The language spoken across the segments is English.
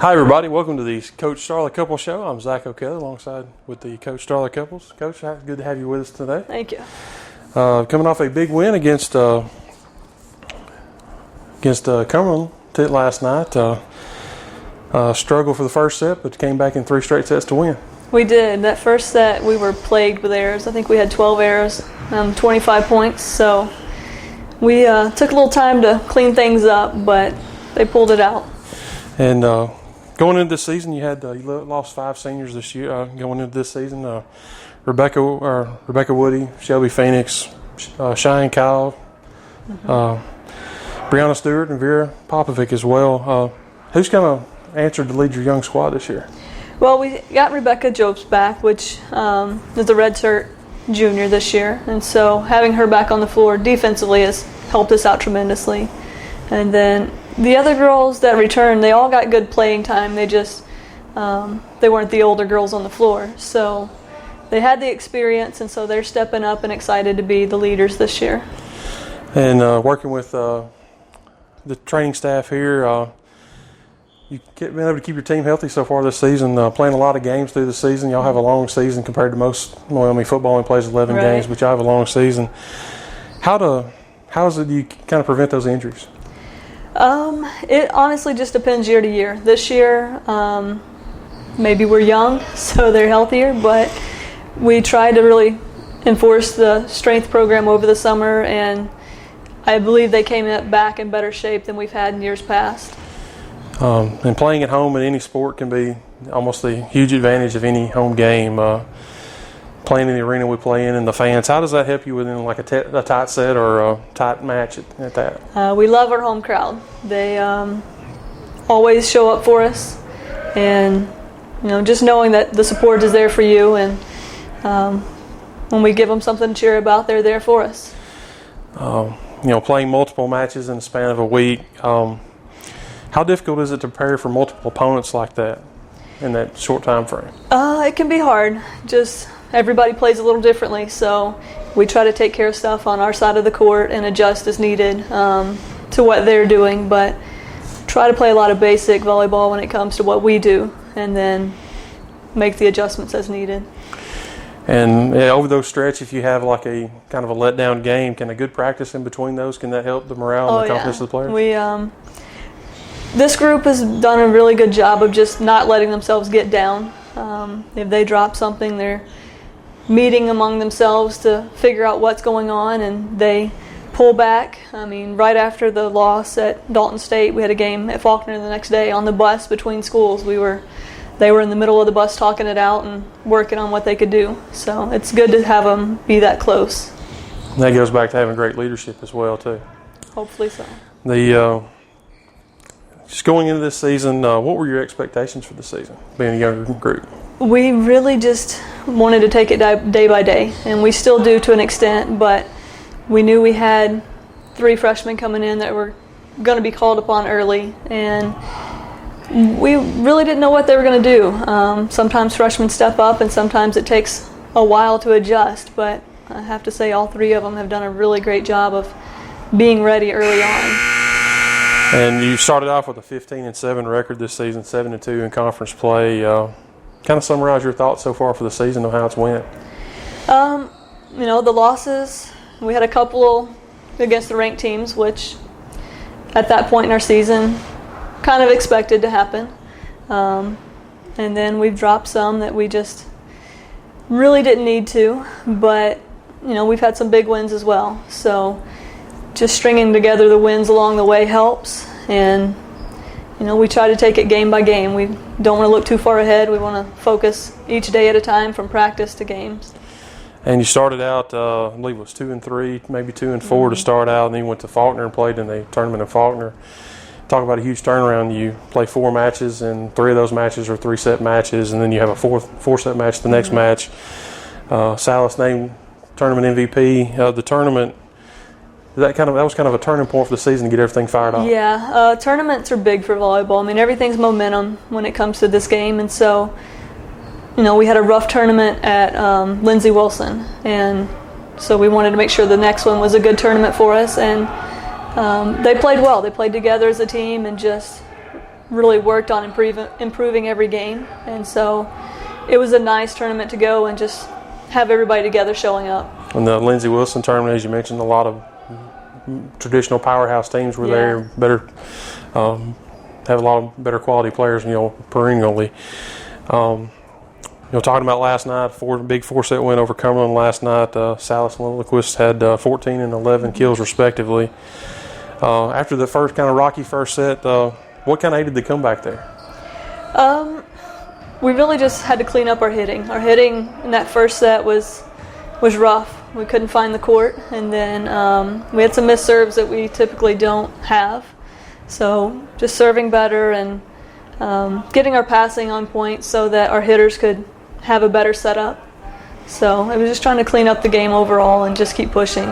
Hi everybody, welcome to the Coach Starla Couple Show. I'm Zach O'Kelly alongside with the Coach Starla Couples. Coach, good to have you with us today. Thank you. Coming off a big win against Cumberland last night. Struggle for the first set, but came back in 3 straight sets to win. We did. That first set we were plagued with errors. I think we had 12 errors, 25 points. So we took a little time to clean things up, but they pulled it out. And going into this season, you lost 5 seniors this year. Going into this season, Rebecca Woody, Shelby Phoenix, Cheyenne Kyle, Brianna Stewart, and Vera Popovic as well. Who's kind of answered to lead your young squad this year? Well, we got Rebecca Jobs back, which is a redshirt junior this year, and so having her back on the floor defensively has helped us out tremendously. And then the other girls that returned, they all got good playing time. They just they weren't the older girls on the floor, so they had the experience, and so they're stepping up and excited to be the leaders this year. And working with the training staff here, you've been able to keep your team healthy so far this season, playing a lot of games through the season. Y'all have a long season compared to most. Well, I mean, football only plays 11 games, but y'all have a long season. How is it you kind of prevent those injuries? It honestly just depends year to year. This year, maybe we're young, so they're healthier, but we tried to really enforce the strength program over the summer, and I believe they came back in better shape than we've had in years past. And playing at home in any sport can be almost the huge advantage of any home game. Playing in the arena we play in and the fans, how does that help you within like a tight set or a tight match at that? We love our home crowd. They always show up for us, and just knowing that the support is there for you, and when we give them something to cheer about, they're there for us. Playing multiple matches in the span of a week, how difficult is it to prepare for multiple opponents like that in that short time frame? It can be hard. Just everybody plays a little differently, so we try to take care of stuff on our side of the court and adjust as needed to what they're doing, but try to play a lot of basic volleyball when it comes to what we do, and then make the adjustments as needed. And over those stretch, if you have like a kind of a letdown game, can a good practice in between those, can that help the morale and the confidence of the players? This group has done a really good job of just not letting themselves get down. If they drop something, they're meeting among themselves to figure out what's going on, and they pull back. I mean, right after the loss at Dalton State, we had a game at Faulkner the next day on the bus between schools. They were in the middle of the bus talking it out and working on what they could do. So it's good to have them be that close. And that goes back to having great leadership as well, too. Hopefully so. Just going into this season, what were your expectations for the season, being a younger group? We really just wanted to take it day by day, and we still do to an extent, but we knew we had 3 freshmen coming in that were going to be called upon early, and we really didn't know what they were going to do. Sometimes freshmen step up, and sometimes it takes a while to adjust, but I have to say all 3 of them have done a really great job of being ready early on. And you started off with a 15-7 record this season, 7-2 in conference play. Kind of summarize your thoughts so far for the season of how it's went. The losses, we had a couple against the ranked teams, which at that point in our season kind of expected to happen. And then we've dropped some that we just really didn't need to, but we've had some big wins as well. So just stringing together the wins along the way helps, and we try to take it game by game. We don't want to look too far ahead. We want to focus each day at a time from practice to games. And you started out, I believe it was 2-3, maybe 2-4 to start out, and then you went to Faulkner and played in the tournament in Faulkner. Talk about a huge turnaround. You play 4 matches, and 3 of those matches are 3-set matches, and then you have a 4-set match the next match. Salas named tournament MVP. The tournament, that was kind of a turning point for the season to get everything fired up. Yeah, tournaments are big for volleyball. I mean, everything's momentum when it comes to this game, and so we had a rough tournament at Lindsey Wilson, and so we wanted to make sure the next one was a good tournament for us, and they played well. They played together as a team and just really worked on improving every game. And so it was a nice tournament to go and just have everybody together showing up. And the Lindsey Wilson tournament, as you mentioned, a lot of traditional powerhouse teams were there. Better, have a lot of better quality players, perennially. Talking about last night, big 4-set win over Cumberland last night. Salas and Lilliquist had 14 and 11 kills respectively. After the first kind of rocky first set, what kind of aided the comeback there? We really just had to clean up our hitting. Our hitting in that first set was rough. We couldn't find the court, and then we had some missed serves that we typically don't have. So just serving better and getting our passing on point so that our hitters could have a better setup. So it was just trying to clean up the game overall and just keep pushing.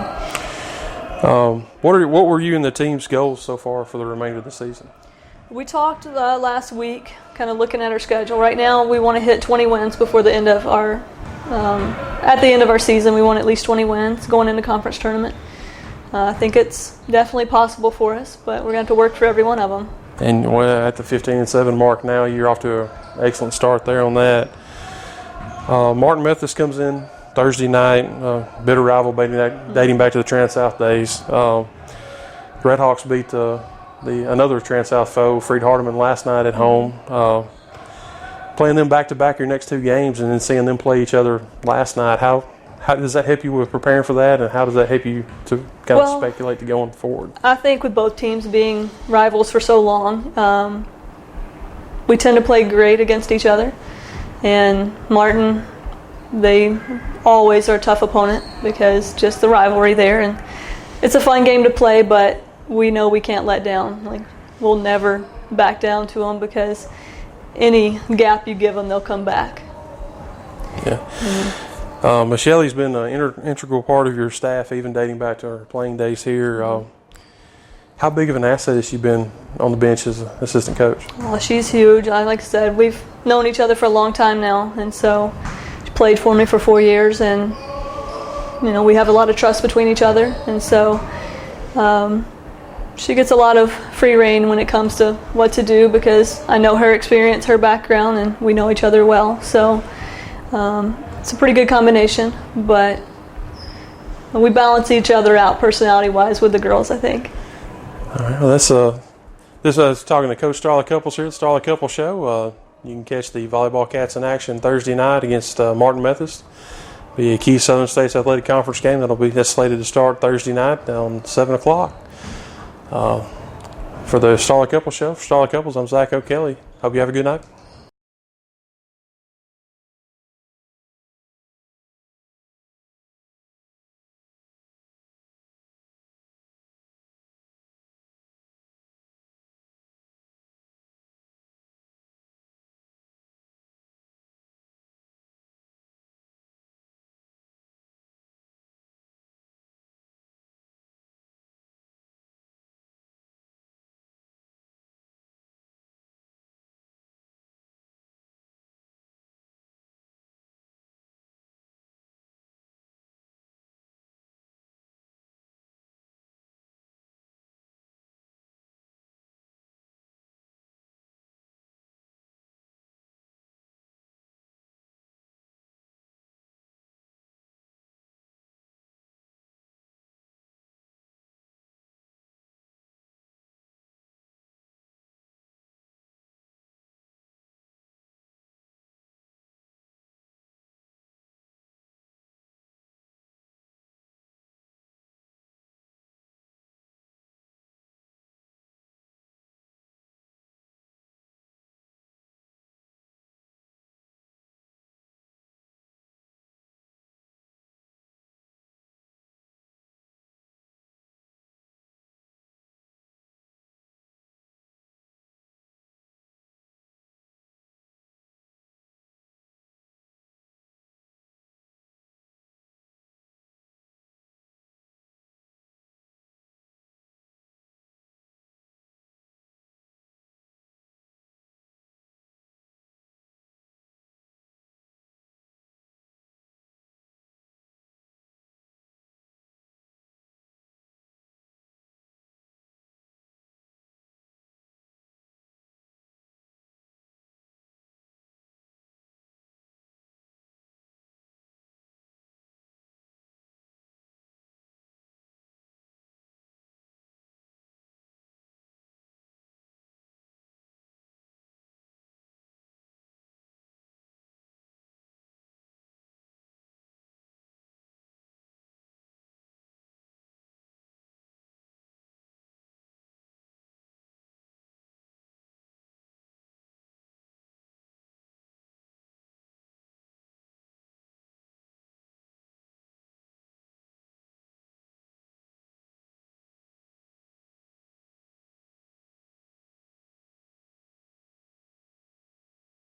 What were you and the team's goals so far for the remainder of the season? We talked last week, kind of looking at our schedule. Right now, we want to hit 20 wins before the end of our. At the end of our season, we want at least 20 wins going into conference tournament. I think it's definitely possible for us, but we're going to have to work for every one of them. And at the 15-7 mark now, you're off to an excellent start there on that. Martin Methodist comes in Thursday night, bitter rival dating back to the Trans-South days. Redhawks beat another Trans-South foe, Freed Hardeman, last night at home. Playing them back-to-back your next two games and then seeing them play each other last night, how does that help you with preparing for that, and how does that help you to kind of speculate to going forward? I think with both teams being rivals for so long, we tend to play great against each other. And Martin, they always are a tough opponent because just the rivalry there. And it's a fun game to play, but we know we can't let down. We'll never back down to them because any gap you give them, they'll come back. Yeah. Mm-hmm. Michelle's been an integral part of your staff, even dating back to her playing days here. How big of an asset has she been on the bench as an assistant coach? Well, she's huge. Like I said, we've known each other for a long time now, and so she played for me for 4 years, and we have a lot of trust between each other, and so she gets a lot of free rein when it comes to what to do because I know her experience, her background, and we know each other well. So it's a pretty good combination, but we balance each other out personality-wise with the girls, I think. All right, well, this is talking to Coach Starla Cupples here at the Starla Cupples Show. You can catch the volleyball Cats in action Thursday night against Martin Methodist. Be a key Southern States Athletic Conference game that's slated to start Thursday night on 7 o'clock. For the Starla Cupples Show, for Starla Cupples, I'm Zach O'Kelly. Hope you have a good night.